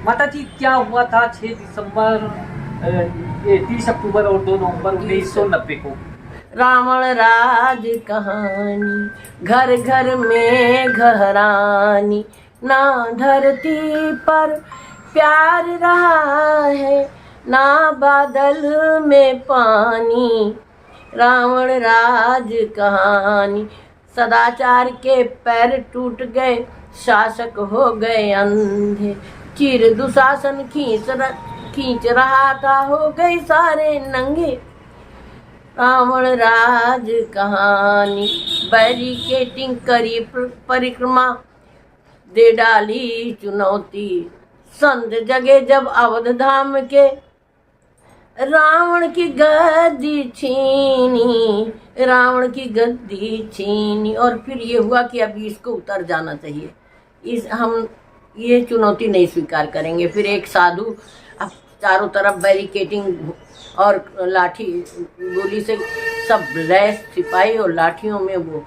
माता जी क्या हुआ था 6 दिसंबर 30 अक्टूबर और 2 नवंबर 1990 को? रावण राज कहानी, घर घर में घरानी, ना धरती पर प्यार रहा है, ना बादल में पानी। रावण राज कहानी, सदाचार के पैर टूट गए, शासक हो गए अंधे। चिर दुशासन खींच रहा था, हो गए सारे नंगे। रावण राज कहानी, बैरिकेटिंग करी परिक्रमा, दे डाली चुनौती। संत जगे जब अवध धाम के, रावण की गद्दी छीनी, रावण की गद्दी छीनी। और फिर ये हुआ कि अब इसको उतर जाना चाहिए, हम ये चुनौती नहीं स्वीकार करेंगे। फिर एक साधु, अब चारों तरफ बैरिकेटिंग और लाठी गोली से सब लैस सिपाही और लाठियों में वो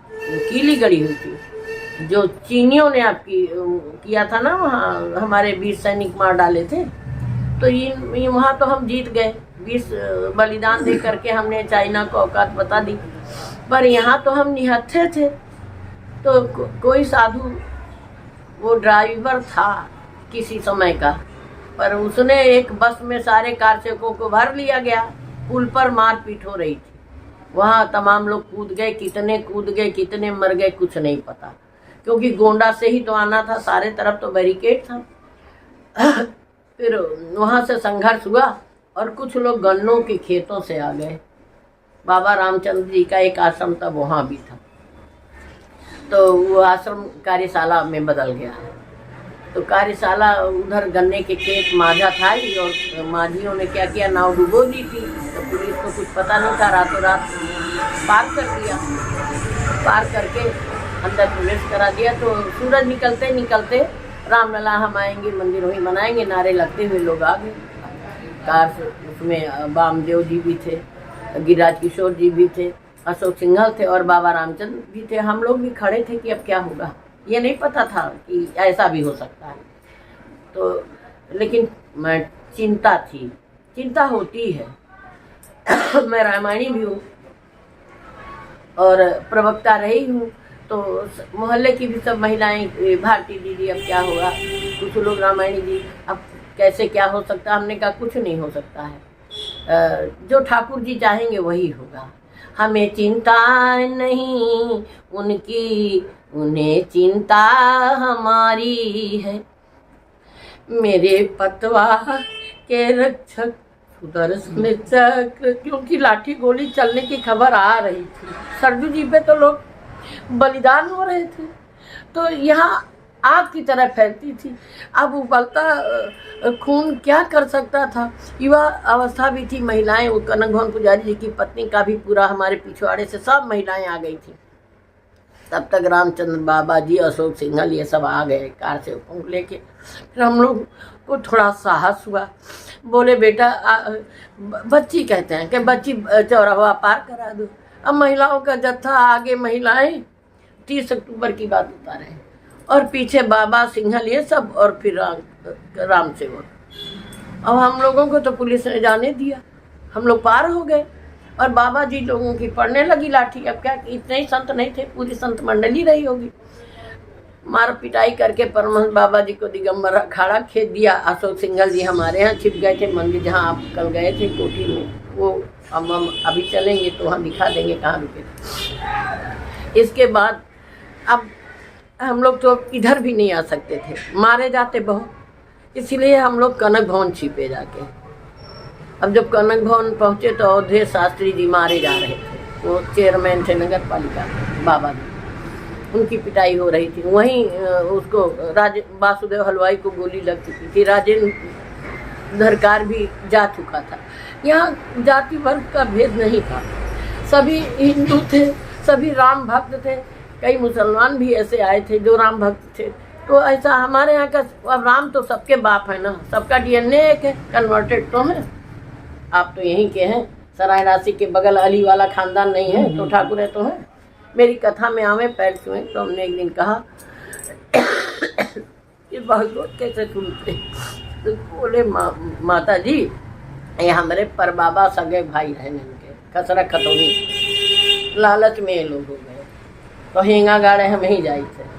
कीली गड़ी हुई थी जो चीनियों ने आपकी किया था ना, वहाँ हमारे 20 सैनिक मार डाले थे। तो ये वहाँ तो हम जीत गए, 20 बलिदान दे करके हमने चाइना को औकात बता दी। पर यहाँ तो हम निहत्थे थे। तो कोई साधु, वो ड्राइवर था किसी समय का, पर उसने एक बस में सारे कारसेवकों को भर लिया गया। पुल पर मारपीट हो रही थी, वहाँ तमाम लोग कूद गए, कितने मर गए कुछ नहीं पता, क्योंकि गोंडा से ही तो आना था, सारे तरफ तो बैरिकेड था। फिर वहाँ से संघर्ष हुआ और कुछ लोग गन्नों के खेतों से आ गए। बाबा रामचंद्र जी का एक आश्रम था, वहाँ भी था, तो वो आश्रम कार्यशाला में बदल गया। तो कार्यशाला उधर गन्ने के खेत माझा था ही, और माझियों ने क्या किया, नाव डुबो दी थी। तो पुलिस को कुछ पता नहीं था, रातों रात पार कर दिया, पार करके अंदर प्रवेश करा दिया। तो सूरज निकलते निकलते रामलला हम आएंगे, मंदिर वहीं बनाएंगे, नारे लगते हुए लोग आ गए कार से। उसमें वामदेव जी भी थे, गिरिराज किशोर जी भी थे, अशोक सिंघल थे और बाबा रामचंद्र भी थे। हम लोग भी खड़े थे कि अब क्या होगा, ये नहीं पता था कि ऐसा भी हो सकता है। तो लेकिन मैं चिंता थी, चिंता होती है। मैं रामायणी भी हूँ और प्रवक्ता रही हूँ, तो मोहल्ले की भी सब महिलाएं, भारती दीदी अब क्या होगा, कुछ लोग रामायणी जी अब कैसे क्या हो सकता है। हमने कहा कुछ नहीं हो सकता है, जो ठाकुर जी चाहेंगे वही होगा। हमें चिंता नहीं उनकी, उन्हें चिंता हमारी है। मेरे पतवा के रक्षक सुदर्शन चक्र, क्योंकि लाठी गोली चलने की खबर आ रही थी, सरजू जी पे तो लोग बलिदान हो रहे थे, तो यहाँ आग की तरह फैलती थी। अब उबलता खून क्या कर सकता था, युवा अवस्था भी थी। महिलाएं, वो कनक भवन पुजारी जी की पत्नी का भी पूरा हमारे पिछवाड़े से सब महिलाएं आ गई थी। तब तक रामचंद्र बाबा जी, अशोक सिंघल, ये सब आ गए कार से लेके। फिर हम लोग को थोड़ा साहस हुआ, बोले बेटा बच्ची कहते हैं कि बच्ची चौराहा पार करा दो। अब महिलाओं का जत्था, आगे महिलाएं 30 अक्टूबर की बात बता रहे हैं, और पीछे बाबा सिंघल ये सब, और फिर राम सेवक। अब हम लोगों को तो पुलिस ने जाने दिया, हम लोग पार हो गए और बाबा जी लोगों की पड़ने लगी लाठी। अब क्या, इतने ही संत नहीं थे, पूरी संत मंडली रही होगी। मार पिटाई करके परमहंस बाबा जी को दिगंबर अखाड़ा खेद दिया। अशोक सिंघल जी हमारे यहाँ छिप गए थे मंदिर, जहाँ आप कल गए थे कोठी में, वो हम अभी चलेंगे तो वहाँ दिखा देंगे कहाँ रुके थे। इसके बाद अब हम लोग तो इधर भी नहीं आ सकते थे, मारे जाते बहुत, इसलिए हम लोग कनक भवन छिपे जाके। अब जब कनक भवन पहुँचे तो अवधेश शास्त्री जी मारे जा रहे थे, वो चेयरमैन थे नगर पालिका बाबा जी, उनकी पिटाई हो रही थी। वहीं उसको वासुदेव हलवाई को गोली लग चुकी थी, राजेंद्र धरकार भी जा चुका था। यहाँ जाति वर्ग का भेद नहीं था, सभी हिंदू थे, सभी राम भक्त थे। कई मुसलमान भी ऐसे आए थे जो राम भक्त थे। तो ऐसा हमारे यहाँ का, अब राम तो सबके बाप है ना, सबका डीएनए एक है, कन्वर्टेड तो है। आप तो यहीं के हैं, सराय राशि के बगल अली वाला खानदान नहीं है तो ठाकुर है तो है। मेरी कथा में आवे पैर छुए, तो हमने एक दिन कहा ये भागवत कैसे सुनते? तो बोले माता जी ये हमारे परबाबा सगे भाई हैं इनके, खसरा खतौनी, लालच में ये लोग हो गए तो हेंगा गाड़े हम ही जाए थे।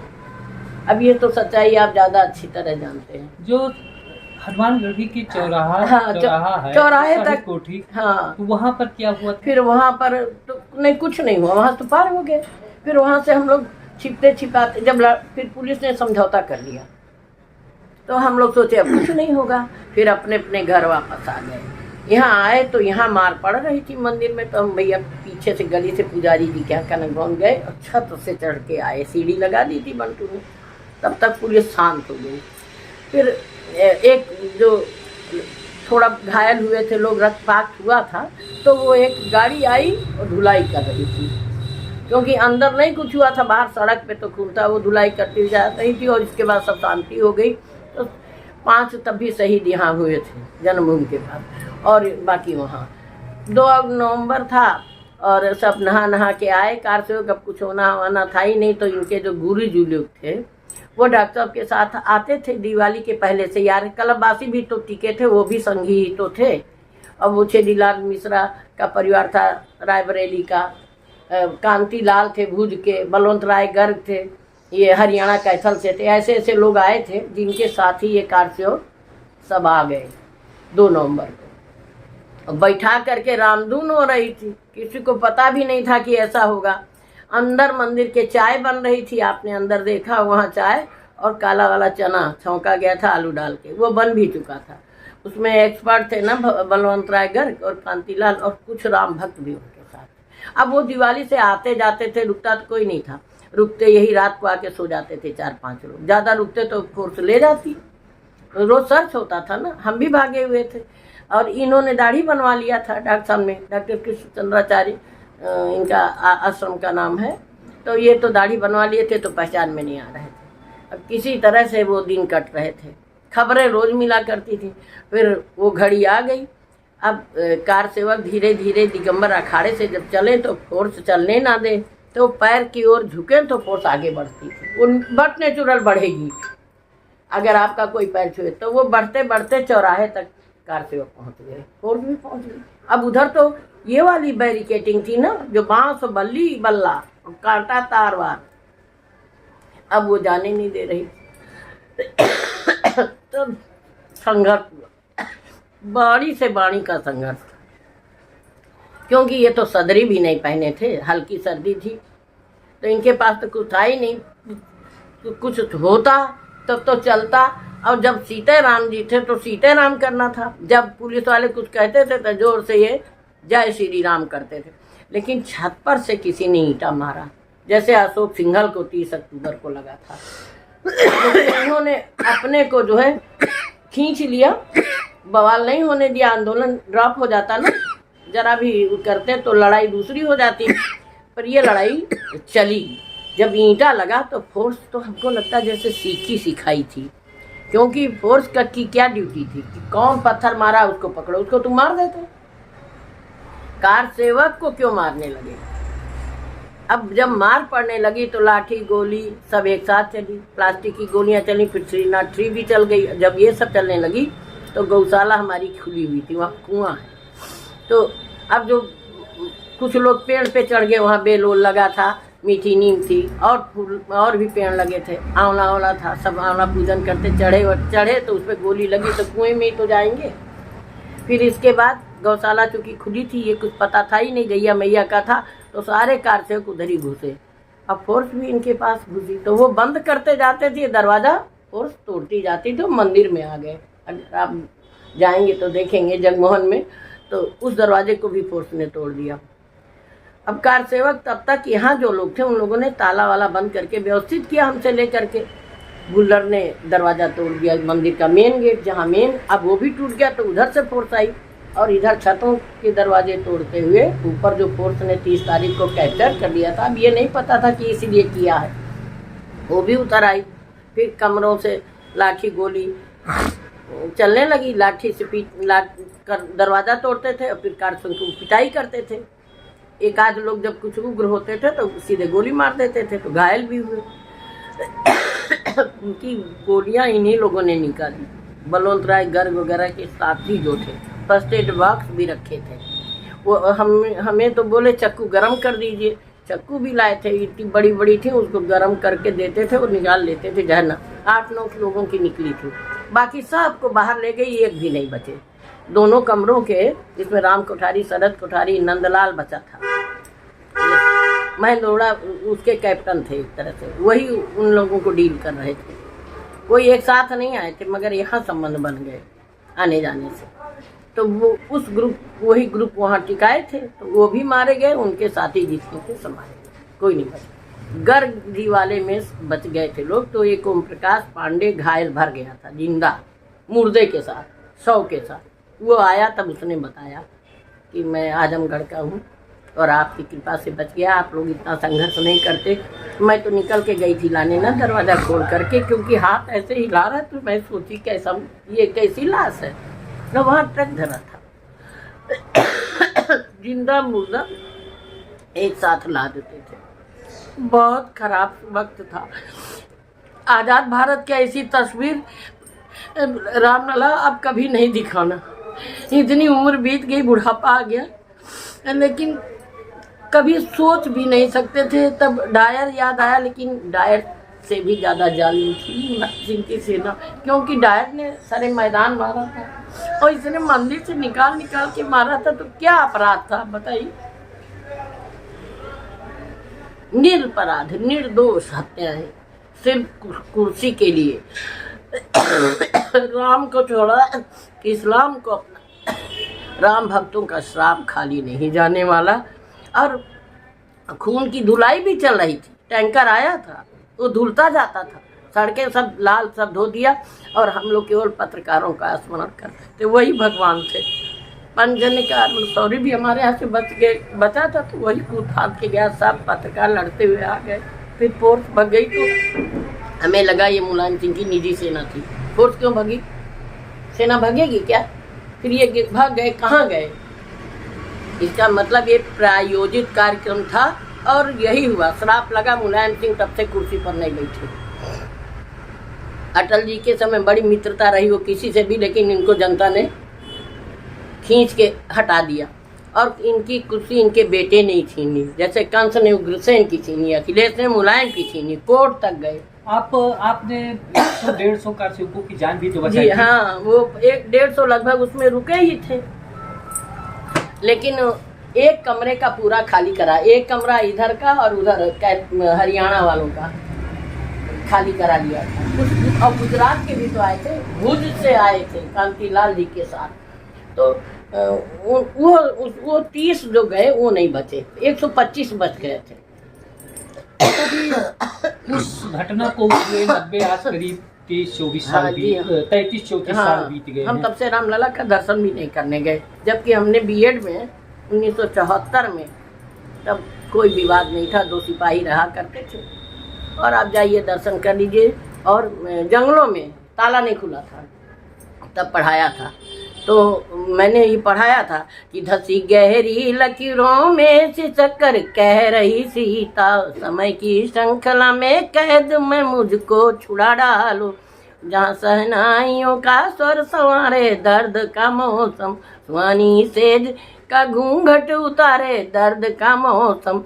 अब ये तो सच्चाई आप ज्यादा अच्छी तरह जानते हैं। जो हनुमानगढ़ी की चौराहा हाँ, चौराहा है, चौराहे शहीद तक कोठी, हाँ, तो वहाँ पर क्या हुआ था? फिर वहाँ पर तो नहीं कुछ नहीं हुआ, वहाँ तो पार हो गए। फिर वहाँ से हम लोग छिपते छिपाते फिर पुलिस ने समझौता कर लिया तो हम लोग सोचे अब कुछ नहीं होगा, फिर अपने अपने घर वापस आ गए। यहाँ आए तो यहाँ मार पड़ रही थी मंदिर में, तो हम भैया पीछे से गली से पुजारी जी के यहाँ कनकगौन गए और छत से चढ़ के आए, सीढ़ी लगा दी थी बंटू ने, तब तक पुलिस शांत हो गई। फिर एक जो थोड़ा घायल हुए थे लोग, रक्तपात हुआ था, तो वो एक गाड़ी आई और धुलाई कर रही थी, क्योंकि अंदर नहीं कुछ हुआ था, बाहर सड़क पे तो खून था, वो धुलाई करती हुई जा रही थी। और इसके बाद सब शांति हो गई। तो 5 तब भी शहीद यहाँ हुए थे जन्मभूमि के पास, और बाकी वहाँ 2 नवंबर था और सब नहा नहा के आए कार से। अब कुछ होना वाना था ही नहीं, तो इनके जो गुरु जी लोग थे वो डॉक्टर साहब के साथ आते थे दिवाली के पहले से। यार कलबासी भी तो टिके थे, वो भी संघी ही तो थे। अब वो छेदीलाल मिश्रा का परिवार था, रायबरेली का, कांति लाल थे भुज के, बलवंत राय गर्ग थे, ये हरियाणा कैथल से थे। ऐसे ऐसे लोग आए थे जिनके साथ ही ये कारसेवक सब आ गए 2 नवंबर को। बैठा करके रामधुन हो रही थी, किसी को पता भी नहीं था कि ऐसा होगा। अंदर मंदिर के चाय बन रही थी, आपने अंदर देखा वहाँ चाय, और काला वाला चना छौंका गया था आलू डाल के, वो बन भी चुका था। उसमें एक्सपर्ट थे ना बलवंत राय गर्ग और कांतिलाल और कुछ राम भक्त भी उनके साथ। अब वो दिवाली से आते जाते थे, रुकता तो कोई नहीं था, रुकते यही रात को आके सो जाते थे 4-5 लोग, ज़्यादा रुकते तो फोर्स ले जाती। रोज सर्च होता था ना, हम भी भागे हुए थे। और इन्होंने दाढ़ी बनवा लिया था डॉक्टर साहब ने, डॉक्टर कृष्ण चंद्राचार्य इनका आश्रम का नाम है। तो ये तो दाढ़ी बनवा लिए थे तो पहचान में नहीं आ रहे थे। अब किसी तरह से वो दिन कट रहे थे, खबरें रोज मिला करती थी। फिर वो घड़ी आ गई। अब कार सेवक धीरे धीरे दिगंबर अखाड़े से जब चले तो फोर्स चलने ना दे, तो पैर की ओर झुके तो फोर्स आगे बढ़ती थी। वो बट नेचुरल बढ़ेगी, अगर आपका कोई पैर छुए तो वो बढ़ते बढ़ते चौराहे तक कार सेवक पहुंच गए, फोर्स भी पहुंच गई। अब उधर तो ये वाली बैरिकेटिंग थी ना, जो बांस बल्ली बल्ला कांटा तार वार, अब वो जाने नहीं दे रही। तो संघर्ष हुआ, बाणी से बाणी का संघर्ष, क्योंकि ये तो सदरी भी नहीं पहने थे, हल्की सर्दी थी, तो इनके पास तो कुछ था ही नहीं। तो कुछ होता तब तो चलता। और जब सीताराम जी थे तो सीताराम करना था, जब पुलिस वाले कुछ कहते थे तो जोर से ये जय श्री राम करते थे। लेकिन छत पर से किसी ने ईंटा मारा, जैसे अशोक सिंघल को 30 अक्टूबर को लगा था। उन्होंने अपने को जो है खींच लिया, बवाल नहीं होने दिया, आंदोलन ड्रॉप हो जाता ना, जरा भी करते तो लड़ाई दूसरी हो जाती। पर ये लड़ाई चली। जब ईंटा लगा तो फोर्स तो हमको लगता जैसे सीखी सिखाई थी, क्योंकि फोर्स की क्या ड्यूटी थी कि कौन पत्थर मारा उसको पकड़ो, उसको तुम मार देते। कार सेवक को क्यों मारने लगे? अब जब मार पड़ने लगी तो लाठी गोली सब एक साथ चली, प्लास्टिक की गोलियां चली, फिर श्रीनाथ ट्री भी चल गई। जब ये सब चलने लगी तो गौशाला हमारी खुली हुई थी, वहाँ कुआं है। तो अब जो कुछ लोग पेड़ पे चढ़ गए, वहाँ बेल ओल लगा था, मीठी नीम थी, और फूल और भी पेड़ लगे थे, आंवला आंवला था, सब आंवला पूजन करते चढ़े तो उस पर गोली लगी तो कुएं में ही तो जाएंगे। फिर इसके बाद गौशाला चूँकि खुली थी, ये कुछ पता था ही नहीं, गैया मैया का था, तो सारे कार से उधर ही घुसे। अब फोर्स भी इनके पास घुसी, तो वो बंद करते जाते थे दरवाज़ा, फोर्स तोड़ती जाती, तो मंदिर में आ गए। अगर आप जाएंगे तो देखेंगे जगमोहन में, तो उस दरवाजे को भी फोर्स ने तोड़ दिया। अब कार सेवक तब तक यहाँ जो लोग थे उन लोगों ने ताला वाला बंद करके व्यवस्थित किया हमसे लेकर के। गुल्लर ने दरवाज़ा तोड़ दिया, मंदिर का मेन गेट जहाँ मेन, अब वो भी टूट गया, तो उधर से फोर्स आई और इधर छतों के दरवाजे तोड़ते हुए ऊपर जो फोर्स ने 30 तारीख को कैप्चर कर लिया था। अब ये नहीं पता था कि इसीलिए किया है, वो भी उतर आई। फिर कमरों से लाठी गोली चलने लगी, लाठी से दरवाज़ा तोड़ते थे और फिर कार को पिटाई करते थे। एक आध लोग जब कुछ उग्र होते थे तो सीधे गोली मार देते थे, तो घायल भी हुए। उनकी गोलियां इन्हीं लोगों ने निकाली। बलवंत राय गर्ग वगैरह के साथी जो थे, फर्स्ट एड बॉक्स भी रखे थे। वो हमें तो बोले चक्कू गरम कर दीजिए, चक्कू भी लाए थे, इतनी बड़ी बड़ी थी, उसको गरम करके देते थे और निकाल लेते थे। जहन्नम 8-9 लोगों की निकली थी, बाकी सबको बाहर ले गई, एक भी नहीं बचे। दोनों कमरों के, जिसमें राम कोठारी, शरद कोठारी, नंदलाल बचा था, महेंद्रोड़ा उसके कैप्टन थे, एक तरह से वही उन लोगों को डील कर रहे थे। कोई एक साथ नहीं आए थे, मगर यहाँ संबंध बन गए आने जाने से। तो वो उस ग्रुप, वही ग्रुप वहाँ टिकाए थे, तो वो भी मारे गए, उनके साथी जिसमें थे समारे, कोई नहीं बचा। गर्ग जी वाले में बच गए थे लोग। तो एक ओम प्रकाश पांडे घायल भर गया था, जिंदा मुर्दे के साथ, शव के साथ। वो आया तब उसने बताया कि मैं आजमगढ़ का हूँ और आपकी कृपा से बच गया, आप लोग इतना संघर्ष नहीं करते। मैं तो निकल के गई थी लाने ना, दरवाज़ा खोल करके, क्योंकि हाथ ऐसे हिला रहा, तो मैं सोची कैसा, ये कैसी लाश है ना। वहाँ ट्रक धरा था, जिंदा मुर्दा एक साथ ला देते थे। बहुत खराब वक्त था। आज़ाद भारत की ऐसी तस्वीर रामलला अब कभी नहीं दिखाना। इतनी उम्र बीत गई, बुढ़ापा आ गया, लेकिन कभी सोच भी नहीं सकते थे। तब डायर याद आया, लेकिन डायर से भी ज़्यादा जालिम थी मुलायम की सेना, क्योंकि डायर ने सारे मैदान मारा था और इसने मंदिर से निकाल के मारा था। तो क्या अपराध था बताइए? निरपराध निर्दोष हत्याएं, सिर्फ कुर्सी के लिए। राम को छोड़ा, इस्लाम को अपना। राम भक्तों का श्राप खाली नहीं जाने वाला। और खून की धुलाई भी चल रही थी, टैंकर आया था, वो धुलता जाता था, सड़कें सब लाल, सब धो दिया, और हम लोग केवल पत्रकारों का स्मरण कर रहे थे। वही भगवान थे। पंजन का सॉरी भी हमारे यहाँ से बचा था, तो वही कूद फाद के गया, सब पत्रकार लड़ते हुए आ गए। फिर फोर्स भग गई, तो हमें लगा ये मुलायम सिंह की निजी सेना थी। फोर्स क्यों भगी? सेना भगेगी क्या? फिर ये भाग गए, कहाँ गए? इसका मतलब ये प्रायोजित कार्यक्रम था, और यही हुआ। श्राप लगा, मुलायम सिंह तब से कुर्सी पर नहीं बैठे। अटल जी के समय बड़ी मित्रता रही वो किसी से भी, लेकिन इनको जनता ने खींच के हटा दिया, और इनकी कुर्सी इनके बेटे ने ही छीनी। जैसे कंस ने उग्रसेन की छीनी, अखिलेश ने मुलायम की छीनी, कोर्ट तक गए। आपने 100-150 कारसेवकों की जान भी तो बचाई थी। हाँ, वो 150 लगभग उसमें रुके ही थे, लेकिन एक कमरे का पूरा खाली करा। एक कमरा इधर का और उधर हरियाणा वालों का खाली करा लिया था। और गुजरात के भी तो आए थे, भुज से आए थे कांतिलाल जी के साथ। तो वो 30 जो गए वो नहीं बचे, 125 बच गए थे। उस घटना को हुए 90 आज करीब 23-24 साल 33-34 साल बीत गए। हम तब से रामलला का दर्शन भी नहीं करने गए, जबकि हमने बीएड में 1974 में, तब कोई विवाद नहीं था, 2 सिपाही रहा करते थे। और आप जाइए दर्शन कर लीजिए। और जंगलों में ताला नहीं खुला था, तब पढ़ाया था। तो मैंने ये पढ़ाया था कि धसी गहरी लकीरों में से चक्कर कह रही सीता, समय की श्रृंखला में कैद में मुझको छुड़ा डालो, जहाँ सहनाइयों का स्वर संवारे दर्द का मौसम, स्वानी सेज का घूंघट उतारे दर्द का मौसम,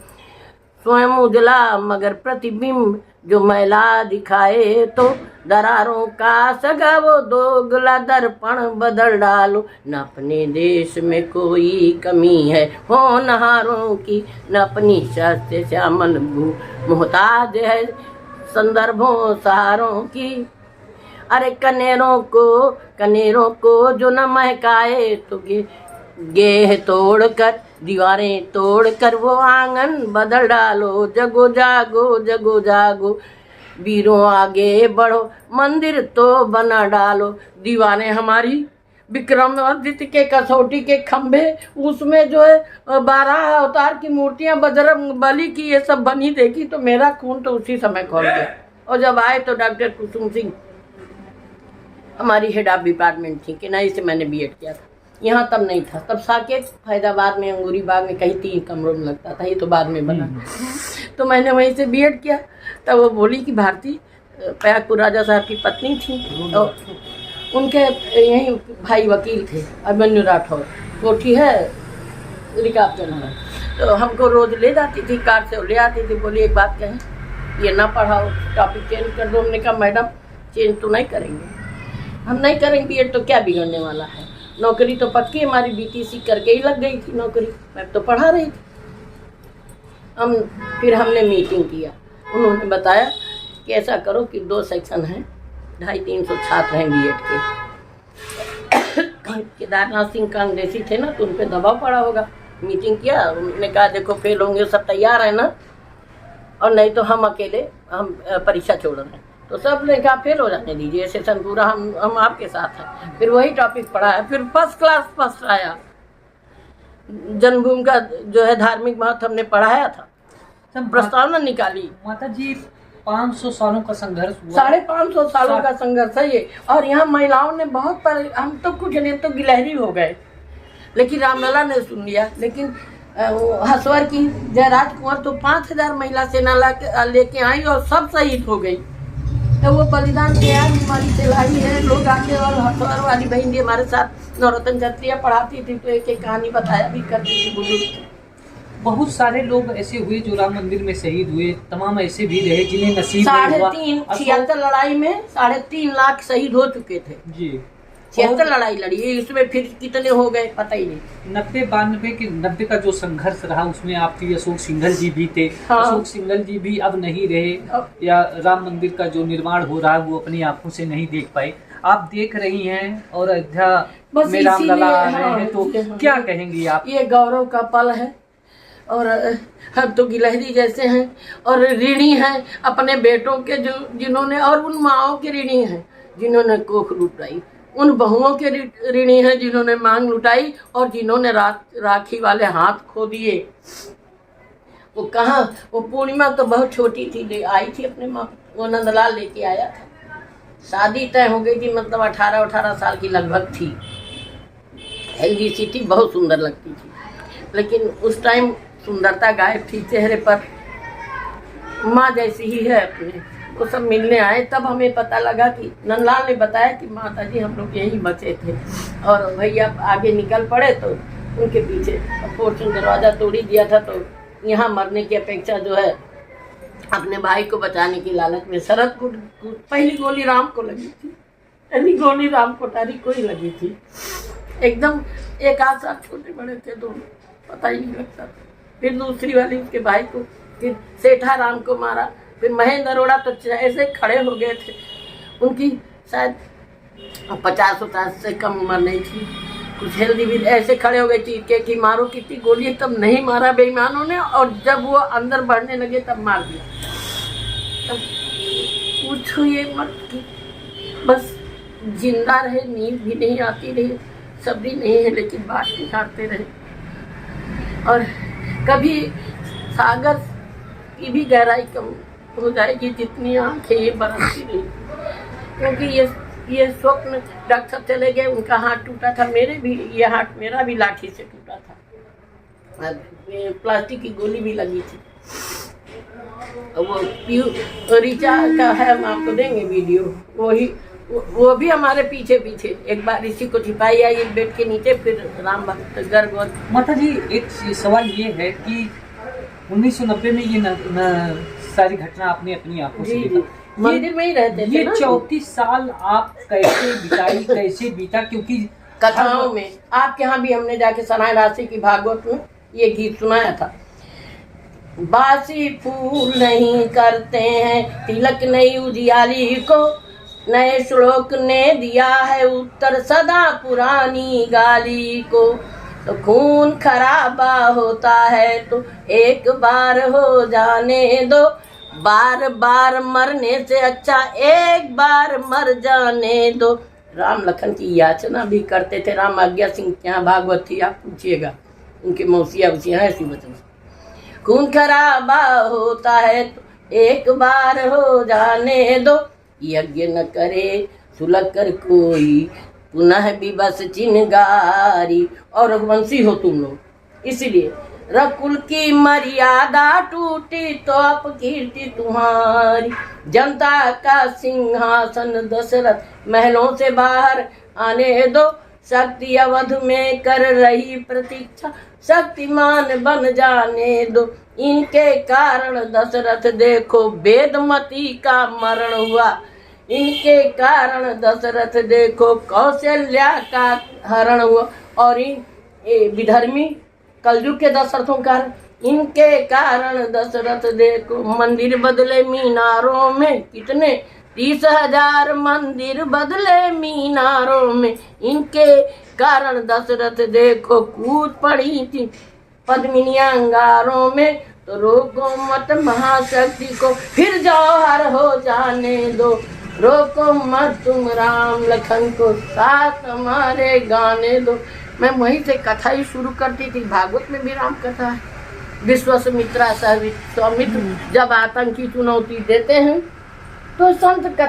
स्वयं उजला मगर प्रतिबिंब जो मैला दिखाए, तो दरारों का सगा वो दोगला दर्पण बदल डालो, न अपने देश में कोई कमी है होनहारों की, न अपनी शस्त्र श्यामल मोहताज है संदर्भों सहारों की। अरे कनेरों को जो न महकाए, तो गेह तोड़कर दीवारें तोड़कर वो आंगन बदल डालो, जगो जागो जगो जागो वीरों आगे बढ़ो, मंदिर तो बना डालो। दीवारें हमारी विक्रमादित्य के कसौटी के खंभे, उसमें जो है 12 अवतार की मूर्तियां, बजरंग बली की, ये सब बनी देखी तो मेरा खून तो उसी समय खोल गया। और जब आए तो डॉक्टर कुसुम सिंह हमारी हेड ऑफ डिपार्टमेंट थी, किनाई से मैंने बीएड किया था। यहाँ तब नहीं था, तब साकेत फैजाबाद में अंगूरी बाग में कहीं 3 कमरों में लगता था, ये तो बाद में बना। तो मैंने वहीं से बीएड किया। तब वो बोली कि भारती प्रयागपुर राजा साहब की पत्नी थी और उनके यहीं भाई वकील थे अभिमन्यु राठौर, कोठी है रिकाबगंज में। तो हमको रोज ले जाती थी कार से, ले आती थी। बोली एक बात कहें, ये ना पढ़ाओ, टॉपिक चेंज कर दो। हमने कहा मैडम चेंज तो नहीं करेंगे, हम नहीं करेंगे ये तो क्या बिगड़ने वाला है। नौकरी तो पक्की हमारी बीटीसी करके ही लग गई थी नौकरी, मैं तो पढ़ा रही थी। फिर हमने मीटिंग किया, उन्होंने बताया कि ऐसा करो कि 2 सेक्शन हैं, 250-300 छात्र हैं बीएड के। केदारनाथ सिंह कांग्रेसी थे ना, तो उन पर दबाव पड़ा होगा। मीटिंग किया, उन्होंने कहा देखो फेल होंगे, सब तैयार है ना, और नहीं तो हम अकेले हम परीक्षा छोड़ रहे हैं। तो सब ने कहा फेल हो जाने दीजिए, सेशन पूरा हम आपके साथ हैं। फिर वही टॉपिक पढ़ा है, फिर फर्स्ट क्लास फर्स्ट आया। जन्मभूमि का जो है धार्मिक महत्व हमने पढ़ाया था, प्रस्तावना निकाली। माता जी 500 सालों का संघर्ष हुआ, 550 सालों का संघर्ष है ये। और यहाँ महिलाओं ने बहुत पर, हम तो कुछ नहीं तो गिलहरी हो गए, लेकिन रामलला ने सुन लिया। लेकिन हसवर की जयराज कुंवर तो 5000 महिला सेना लेके आई और सब शहीद हो गई। तो वो बलिदान किया, हमारी सिलाई है। लोग आके और हसवर वाली बहन जी हमारे साथ नवरत्न छत्रिया पढ़ाती थी, तो एक एक कहानी बताया भी करती थी बुजुर्ग। बहुत सारे लोग ऐसे हुए जो राम मंदिर में शहीद हुए, तमाम ऐसे भी रहे जिन्हें नसीब नहीं हुआ। 76 लड़ाई में 3.5 लाख शहीद हो चुके थे जी। 76 लड़ाई लड़ी, इसमें फिर कितने हो गए पता ही नहीं। 90 का जो संघर्ष रहा उसमें आपके अशोक सिंघल जी भी थे। हाँ। अशोक सिंघल जी भी अब नहीं रहे, या राम मंदिर का जो निर्माण हो रहा है वो अपनी आंखों से नहीं देख पाए। आप देख रही हैं और अयोध्या में रामलला आ रहे हैं, तो क्या कहेंगी आप? ये गौरव का पल है, और हम तो गिलहरी जैसे हैं और ऋणी हैं अपने बेटों के, जो जिन्होंने, और उन माओं के ऋणी हैं जिन्होंने कोख लुटाई, उन बहुओं के ऋणी हैं जिन्होंने मांग लुटाई, और जिन्होंने राखी वाले हाथ खो दिए। वो कहाँ, वो पूर्णिमा तो बहुत छोटी थी, आई थी अपने माँ, वो नंदलाल लेके आया था। शादी तय हो गई थी, मतलब 18 साल की लगभग थी, हेल्दी सी थी, बहुत सुंदर लगती थी। लेकिन उस टाइम सुंदरता गायब थी चेहरे पर, माँ जैसी ही है अपने। वो सब मिलने आए, तब हमें पता लगा कि नंदलाल ने बताया कि माता जी हम लोग यहीं बचे थे, और भैया आगे निकल पड़े तो उनके पीछे फॉर्चून दरवाज़ा तोड़ी दिया था। तो यहाँ मरने की अपेक्षा जो है अपने भाई को बचाने की लालच में शरद को पहली गोली राम को लगी थी, पहली गोली राम कोठारी को ही लगी थी। एकदम एक आध साथ छोटे बड़े थे दोनों, पता ही नहीं लगता। फिर दूसरी वाली उसके भाई को, फिर सेठा राम को मारा, फिर महेंद्र अरोड़ा तो ऐसे खड़े हो गए थे, उनकी शायद 50 से कम उम्र नहीं थी, कुछ हेल्दी भी ऐसे खड़े हो गए चीर के कि मारो कितनी गोली, तब नहीं मारा बेईमानों ने, और जब वो अंदर बढ़ने लगे तब मार दिया। तब पूछो ये मत कि बस जिंदा रहे, नींद भी नहीं आती रही, सब्री नहीं है, लेकिन बात निकालते रहे। और कभी सागर की भी गहराई कम हो जाएगी जितनी आंखें ये बरसती रही, क्योंकि ये स्वप्न डॉक्टर साहब चले गए, उनका हाथ टूटा था, मेरे भी ये हाथ मेरा भी लाठी से टूटा था, प्लास्टिक की गोली भी लगी थी। वो रीचा का है, हम आपको देंगे वीडियो, वो भी हमारे पीछे एक बार इसी को छिपाई आई एक बेड के नीचे, फिर राम भक्त गर्ग। माता जी एक सवाल ये है कि 1990 में ये सारी घटना आपने अपनी आंखों से देखा, मंदिर में ही रहते थे। ये 34 साल आप कैसे बिताई, कैसे बीता? क्योंकि कथाओं में आपके यहाँ भी हमने जाके सनाई राशि की भागवत में ये गीत सुनाया था। बासी फूल नहीं करते हैं तिलक नहीं उजियाली को, नए श्लोक ने दिया है उत्तर सदा पुरानी गाली को। तो खून खराबा होता है तो एक बार हो जाने दो, बार बार मरने से अच्छा एक बार मर जाने दो। राम लखन की याचना भी करते थे। राम आज्ञा सिंह के यहाँ भागवत थी, आप पूछिएगा, उनके मौसिया उसिया है ऐसी वजह से। खून खराबा होता है तो एक बार हो जाने दो, यज्ञ न करे सुलग कर कोई, पुनः भी बस चिन्हगारी। और रघुवंशी हो तुम लोग, इसीलिए रकुल की मर्यादा टूटी तो अपकीर्ति तुम्हारी। जनता का सिंहासन दशरथ महलों से बाहर आने दो, शक्ति अवध में कर रही प्रतीक्षा, शक्तिमान बन जाने दो। इनके कारण दशरथ देखो वेदमती का मरण हुआ, इनके कारण दशरथ देखो कौशल्या का हरण हुआ। और इन विधर्मी कलयुग के दशरथों कारण, इनके कारण दशरथ देखो मंदिर बदले मीनारों में, कितने 30,000 मंदिर बदले मीनारों में। इनके कारण दशरथ देखो कूद पड़ी थी पद्मिनियां अंगारों में। तो रोको मत महाशक्ति को, फिर जौहर हो जाने दो। रोको मत तुम राम लखन को, साथ हमारे गाने दो। मैं वहीं से कथा ही शुरू करती थी। भागवत में भी राम कथा है। विश्वामित्रा सह विश्वामित्र जब आतंकी चुनौती देते हैं तो संत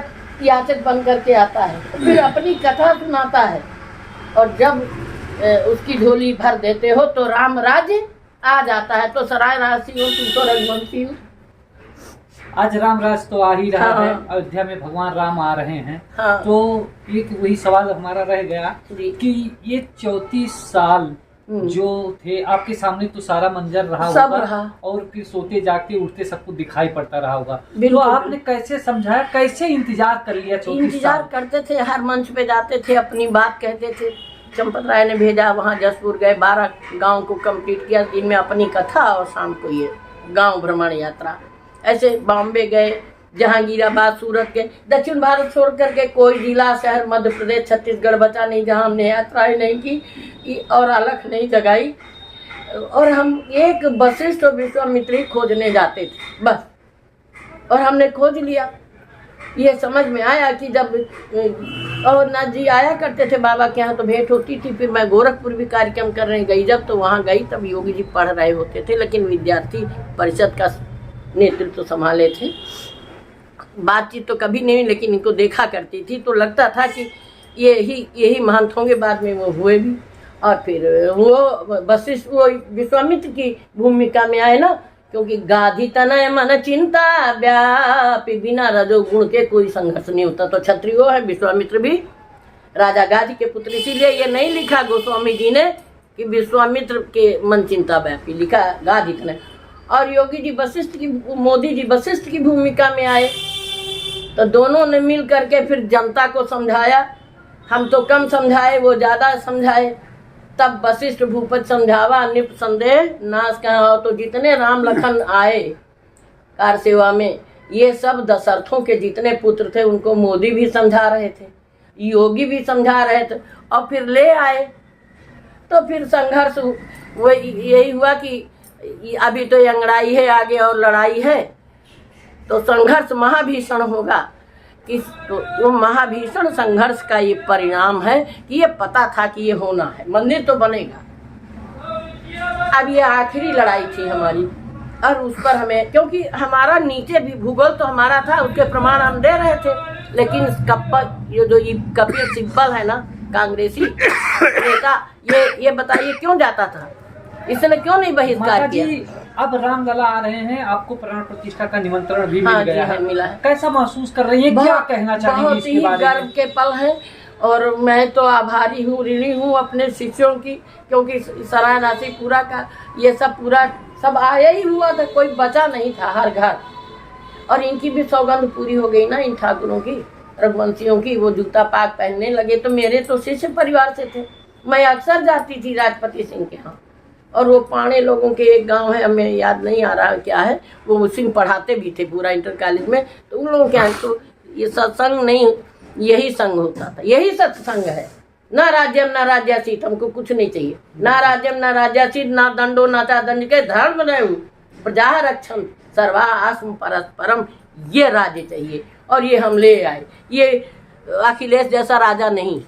याचक बन करके आता है, फिर अपनी कथा सुनाता है। और जब उसकी झोली भर देते हो तो राम राज्य आ जाता है। तो सराय राशि हो तुम तो रघुवंशी हो। आज राम राज तो आ ही रहा हाँ। है, अयोध्या में भगवान राम आ रहे हैं। हाँ। तो एक वही सवाल हमारा रह गया कि ये 34 साल जो थे आपके सामने, तो सारा मंजर रहा सब होगा रहा। और फिर सोते जागते उठते सबको दिखाई पड़ता रहा होगा। तो बिल्कुल। आपने कैसे समझाया, कैसे इंतजार कर लिया 34 इंतजार साल? करते थे, हर मंच पे जाते थे, अपनी बात कहते थे। चंपत राय ने भेजा, वहाँ जसपुर गए, 12 गांव को कंप्लीट किया, दिन में अपनी कथा और शाम को ये गांव भ्रमण यात्रा। ऐसे बॉम्बे गए, जहांगीराबाद, सूरत गए। दक्षिण भारत छोड़ करके कोई जिला शहर मध्य प्रदेश छत्तीसगढ़ बचा नहीं जहाँ हमने यात्राएं नहीं की और अलख नहीं जगाई। और हम एक वशिष्ठ और विश्वामित्री खोजने जाते थे बस। और हमने खोज लिया। ये समझ में आया कि जब और नाथ जी आया करते थे बाबा के यहाँ तो भेंट होती थी। फिर मैं गोरखपुर भी कार्यक्रम करने गई, जब तो वहाँ गई तब योगी जी पढ़ रहे होते थे, लेकिन विद्यार्थी परिषद का नेतृत्व तो संभाले थे। बातचीत तो कभी नहीं, लेकिन इनको देखा करती थी तो लगता था कि यही महंत होंगे। बाद में वो हुए भी। और फिर वो वशिष्ठ वो विश्वामित्र की भूमिका में आए ना, क्योंकि गाधी तनय मन चिंता व्यापी, बिना रजोगुण के कोई संघर्ष नहीं होता। तो क्षत्रिय है, विश्वामित्र भी राजा गाधी के पुत्र। इसीलिए ये नहीं लिखा गोस्वामी जी ने कि विश्वामित्र के मन चिंता व्यापी, लिखा गाधी तनय। और योगी जी वशिष्ठ की, मोदी जी वशिष्ठ की भूमिका में आए। तो दोनों ने मिल करके फिर जनता को समझाया। हम तो कम समझाए, वो ज़्यादा समझाए। तब वशिष्ठ भूपत समझावा निप संदेह नाश कहा। तो जितने राम लखन आए कार सेवा में, ये सब दशरथों के जितने पुत्र थे उनको मोदी भी समझा रहे थे, योगी भी समझा रहे थे, और फिर ले आए। तो फिर संघर्ष वो यही हुआ कि अभी तो अंगड़ाई है, आगे और लड़ाई है। तो संघर्ष महाभीषण होगा। कि तो वो महाभीषण संघर्ष का ये परिणाम है कि ये पता था कि ये होना है, मंदिर तो बनेगा। अब ये आखिरी लड़ाई थी हमारी, और उस पर हमें, क्योंकि हमारा नीचे भी भूगोल तो हमारा था, उसके प्रमाण हम दे रहे थे। लेकिन कपिल सिब्बल है ना, कांग्रेसी नेता, ये बताइए क्यों जाता था, इसने क्यों नहीं बहिष्कार किया? अब रामलला आ रहे हैं, आपको प्राण प्रतिष्ठा का निमंत्रण भी मिल गया है, मिला है। कैसा महसूस कर रही है, क्या कहना चाहेंगी इसके बारे में? गर्व के पल हैं। और मैं तो आभारी हूँ, ऋणी हूँ अपने शिष्यों की, क्योंकि सराय राशि पूरा का ये सब आया ही हुआ था, कोई बचा नहीं था, हर घर। और इनकी भी सौगंध पूरी हो गई ना, इन ठाकुरों की, रघुवंशियों की। वो जूता पाक पहनने लगे। तो मेरे तो शिष्य परिवार से थे, मैं अक्सर जाती थी राजपति सिंह के यहाँ। और वो पाणे लोगों के एक गांव है, हमें याद नहीं आ रहा क्या है, वो सिंह पढ़ाते भी थे पूरा इंटर कॉलेज में। तो उन लोगों के यहाँ तो ये सत्संग नहीं, यही संग होता था, यही सत्संग है। ना राज्यम ना राज्यासीत, हमको कुछ नहीं चाहिए। ना राज्यम ना राज्यासीत, ना दंडो ना दंड के, धर्म रहु प्रजा रक्षण सर्वा आस्म परस्परम, ये राज्य चाहिए। और ये हम ले आए। ये अखिलेश जैसा राजा नहीं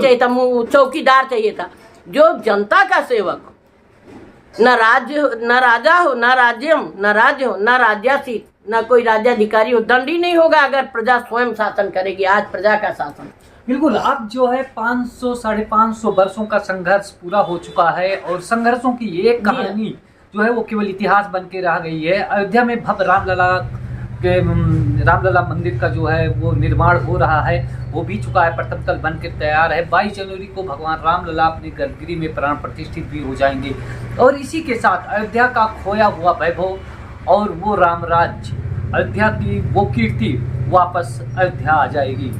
चाहिए था, चौकीदार चाहिए था, जो जनता का सेवक हो। न राज्य हो, न राजा हो, न राज्यम, न राज्य हो, न राज्यासीत, न कोई राज्याधिकारी हो। दंड ही नहीं होगा अगर प्रजा स्वयं शासन करेगी। आज प्रजा का शासन। बिल्कुल। अब जो है 500 साढ़े 500 वर्षों का संघर्ष पूरा हो चुका है, और संघर्षों की एक कहानी जो है वो केवल इतिहास बन के रह गई है। अयोध्या में भव्य रामलला मंदिर का जो है वो निर्माण हो रहा है, वो भी चुका है, प्रथम तल बन के तैयार है। 22 जनवरी को भगवान रामलला अपनी गर्भगृह में प्राण प्रतिष्ठित भी हो जाएंगे और इसी के साथ अयोध्या का खोया हुआ वैभव और वो रामराज्य, अयोध्या की वो कीर्ति वापस अयोध्या आ जाएगी।